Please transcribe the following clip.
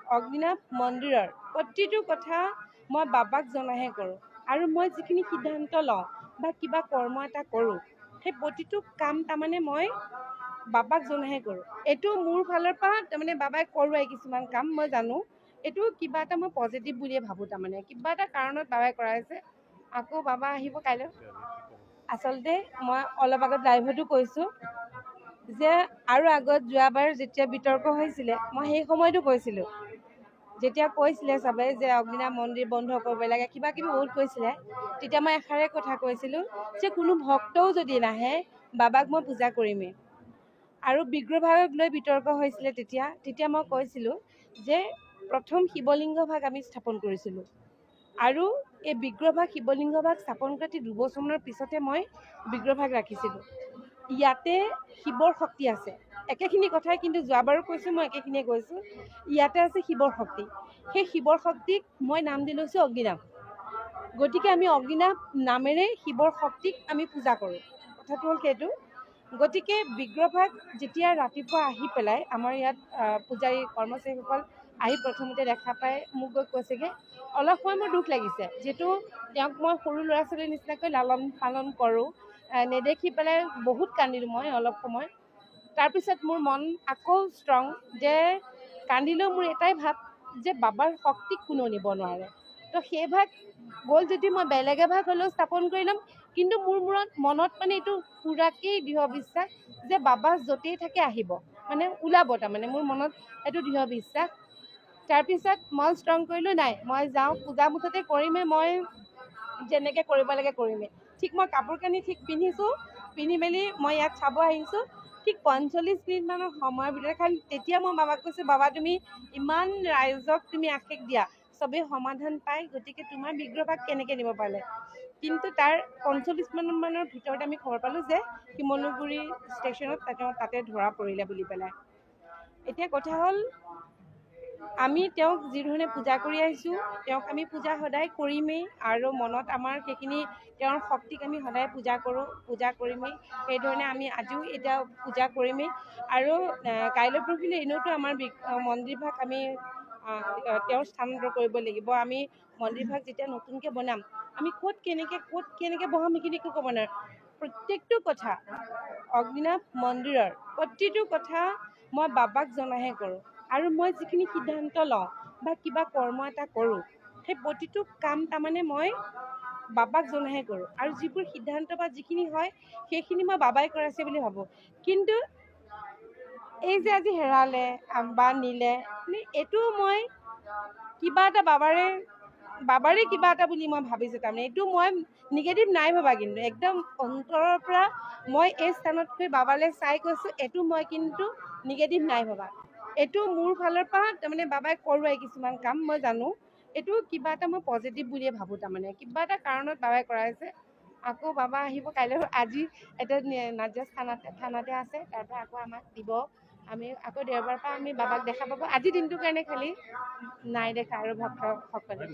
অগ্নিনাভ মন্দিৰৰ প্ৰতিটো কথা মই বাবাক জনাহে কৰোঁ। আৰু মই যিখিনি সিদ্ধান্ত লওঁ বা কিবা কৰ্ম এটা কৰোঁ, সেই প্ৰতিটো কাম তাৰমানে মই বাবাক জনাহে কৰোঁ। এইটো মোৰ ফালৰ পৰা তাৰমানে বাবাই কৰোৱাই কিছুমান কাম মই জানো। এইটো কিবা এটা মই পজিটিভ বুলিয়ে ভাবোঁ। তাৰমানে কিবা এটা কাৰণত বাবাই কৰাইছে। আকৌ বাবা আহিব কাইলৈ। আচলতে মই অলপ আগত লাইভতো কৈছোঁ যে আৰু আগত যোৱাবাৰ যেতিয়া বিতৰ্ক হৈছিলে, মই সেই সময়তো কৈছিলোঁ, যেতিয়া কৈছিলে চবে যে অগ্নিনাভ মন্দিৰ বন্ধ কৰিব লাগে, কিবা কিবি বহুত কৈছিলে, তেতিয়া মই এষাৰে কথা কৈছিলোঁ যে কোনো ভক্তও যদি নাহে, বাবাক মই পূজা কৰিমেই। আৰু বিগ্ৰহভাগক লৈ বিতৰ্ক হৈছিলে তেতিয়া মই কৈছিলোঁ যে প্ৰথম শিৱলিংগ ভাগ আমি স্থাপন কৰিছিলোঁ। আৰু এই বিগ্ৰহভাগ শিৱলিংগভাগ স্থাপন কৰি 2 বছৰৰ পিছতে মই বিগ্ৰহভাগ ৰাখিছিলোঁ। ইয়াতে শিৱৰ শক্তি আছে। একেখিনি কথাই কিন্তু যোৱাবাৰো কৈছোঁ, মই একেখিনিয়ে কৈছোঁ। ইয়াতে আছে শিৱৰ শক্তি। সেই শিৱৰ শক্তিক মই নাম দি লৈছোঁ অগ্নিনাভ। গতিকে আমি অগ্নিনাভ নামেৰে শিৱৰ শক্তিক আমি পূজা কৰোঁ। কথাটো হ'ল সেইটো। গতিকে বিগ্ৰহভাগ যেতিয়া ৰাতিপুৱা আহি পেলাই আমাৰ ইয়াত পূজাৰী কৰ্মচাৰীসকল আহি প্ৰথমতে দেখা পাই মোক গৈ কৈছেগৈ, অলপ সময় মোৰ দুখ লাগিছে, যিহেতু তেওঁক মই সৰু ল'ৰা ছোৱালীৰ নিচিনাকৈ লালন পালন কৰোঁ। নেদেখি পেলাই বহুত কান্দিলোঁ মই অলপ সময়। তাৰপিছত মোৰ মন আকৌ ষ্ট্ৰং, যে কান্দিলেও মোৰ এটাই ভাৱ যে বাবাৰ শক্তিক কোনেও নিব নোৱাৰে। তো সেই ভাগ গ'ল যদি মই বেলেগ এভাগ হ'লেও স্থাপন কৰি ল'ম, কিন্তু মোৰ মনত মানে এইটো পুৰাকেই দৃঢ় বিশ্বাস যে বাবা য'তেই থাকে আহিব, মানে ওলাব। তাৰমানে মোৰ মনত এইটো দৃঢ় বিশ্বাস। তাৰপিছত মই ষ্ট্ৰং কৰিলোঁ, নাই মই যাওঁ, পূজা মুঠতে কৰিমেই, মই যেনেকৈ কৰিব লাগে কৰিমেই। ঠিক মই কাপোৰ কানি ঠিক পিন্ধিছোঁ, পিন্ধি মেলি মই ইয়াত চাব আহিছোঁ। ঠিক 45 মিনিটমানৰ সময়ৰ ভিতৰত, কাৰণ তেতিয়া মই বাবাক কৈছোঁ, বাবা তুমি ইমান ৰাইজক তুমি আশীষ দিয়া, চবেই সমাধান পায়, গতিকে তোমাৰ বিগ্ৰহভাগ কেনেকৈ নিব পাৰিলে। কিন্তু তাৰ 45 মিনিটমানৰ ভিতৰত আমি খবৰ পালোঁ যে শিমলুগুৰি ষ্টেচনত তাতে ধৰা পৰিলে বুলি পেলাই। এতিয়া কথা হ'ল, আমি তেওঁক যিধৰণে পূজা কৰি আহিছোঁ, তেওঁক আমি পূজা সদায় কৰিমেই। আৰু মনত আমাৰ সেইখিনি তেওঁৰ শক্তিক আমি সদায় পূজা কৰোঁ, পূজা কৰিমেই। সেইধৰণে আমি আজিও এতিয়া পূজা কৰিমেই। আৰু কাইলৈ পৰহিলৈ এনেওতো আমাৰ মন্দিৰভাগ আমি তেওঁৰ স্থানান্তৰ কৰিব লাগিব। আমি মন্দিৰভাগ যেতিয়া নতুনকৈ বনাম, আমি ক'ত কেনেকৈ বহাম সেইখিনি একো ক'ব নোৱাৰোঁ। প্ৰত্যেকটো কথা অগ্নিনাভ মন্দিৰৰ প্ৰতিটো কথা মই বাবাক জনাহে কৰোঁ। আৰু মই যিখিনি সিদ্ধান্ত লওঁ বা কিবা কৰ্ম এটা কৰোঁ, সেই প্ৰতিটো কাম তাৰমানে মই বাবাক জনাহে কৰোঁ। আৰু যিবোৰ সিদ্ধান্ত বা যিখিনি হয়, সেইখিনি মই বাবাই কৰাইছে বুলি ভাবোঁ। কিন্তু এই যে আজি হেৰালে বা নিলে, এইটো মই কিবা এটা বাবাৰে কিবা এটা বুলি মই ভাবিছোঁ। তাৰমানে এইটো মই নিগেটিভ নাই ভাবা, কিন্তু একদম অন্তৰৰ পৰা মই এই স্থানতকৈ বাবালৈ চাই কৈছোঁ, এইটো মই কিন্তু নিগেটিভ নাই ভাবা। এইটো মোৰ ফালৰ পৰা তাৰমানে বাবাই কৰোৱাই কিছুমান কাম মই জানো। এইটো কিবা এটা মই পজিটিভ বুলিয়ে ভাবোঁ। তাৰমানে কিবা এটা কাৰণত বাবাই কৰাইছে। আকৌ বাবা আহিব কাইলৈ। আজি এতিয়া নাজিৰাজ থানাতে আছে, তাৰপৰা আকৌ আমাক দিব। আমি আকৌ দেওবাৰৰ পৰা আমি বাবাক দেখা পাব। আজিৰ দিনটোৰ কাৰণে খালি নাই দেখা আৰু ভক্তসকলে।